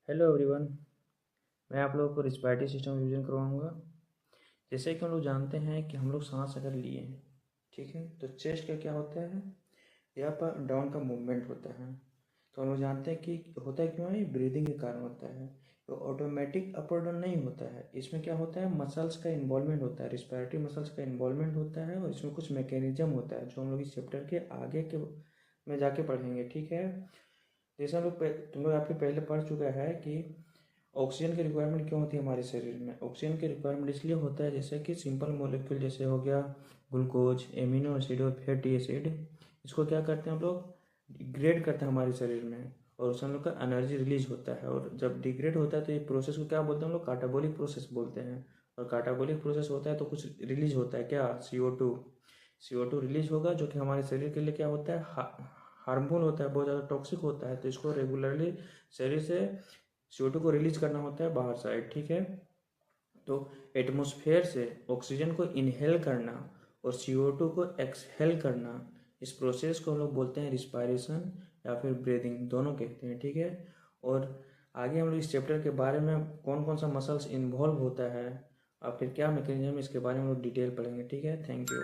Hello everyone. मैं आप लोगों को रिस्पायरेटरी सिस्टम रिवीजन करवाऊंगा। जैसे कि हम लोग जानते हैं कि हम लोग सांस अगर लिए हैं, ठीक है, तो चेस्ट का क्या होता है, यहाँ पर डाउन का मूवमेंट होता है। तो हम लोग जानते हैं कि होता है क्यों है, ब्रीदिंग के कारण होता है। तो ऑटोमेटिक अप और डाउन नहीं होता है, इसमें क्या होता है, मसल्स का इन्वॉल्वमेंट होता है, रिस्पायरेटरी मसल्स का इन्वॉल्वमेंट होता है और इसमें कुछ मैकेनिज्म होता है जो हम लोग इस चैप्टर के आगे के में जाके पढ़ेंगे, ठीक है। जैसे हम लोग तुम लोग आपके पहले पढ़ चुका है कि ऑक्सीजन की रिक्वायरमेंट क्यों होती है हमारे शरीर में। ऑक्सीजन की रिक्वायरमेंट इसलिए होता है जैसे कि सिंपल मॉलिक्यूल जैसे हो गया ग्लूकोज, एमिनो एसिड और फैटी एसिड, इसको क्या करते हैं हम लोग, डिग्रेड करते हैं हमारे शरीर में और उससे हम लोग का एनर्जी रिलीज होता है। और जब डिग्रेड होता है तो ये प्रोसेस को क्या बोलते हैं हम लोग, काटाबोलिक प्रोसेस बोलते हैं। और काटाबोलिक प्रोसेस होता है तो कुछ रिलीज होता है, क्या, CO2 रिलीज होगा, जो कि हमारे शरीर के लिए क्या होता है, हार्मफुल होता है, बहुत ज़्यादा टॉक्सिक होता है। तो इसको रेगुलरली शरीर से CO2 को रिलीज करना होता है बाहर साइड, ठीक है। तो एटमॉस्फेयर से ऑक्सीजन को इनहेल करना और CO2 को एक्सहेल करना, इस प्रोसेस को हम लोग बोलते हैं रिस्पायरेशन या फिर ब्रीदिंग, दोनों कहते हैं, ठीक है। और आगे हम लोग इस चैप्टर के बारे में कौन कौन सा मसल्स इन्वॉल्व होता है और फिर क्या मैकेनिज्म, इसके बारे में हम लोग डिटेल पढ़ेंगे, ठीक है। Thank you.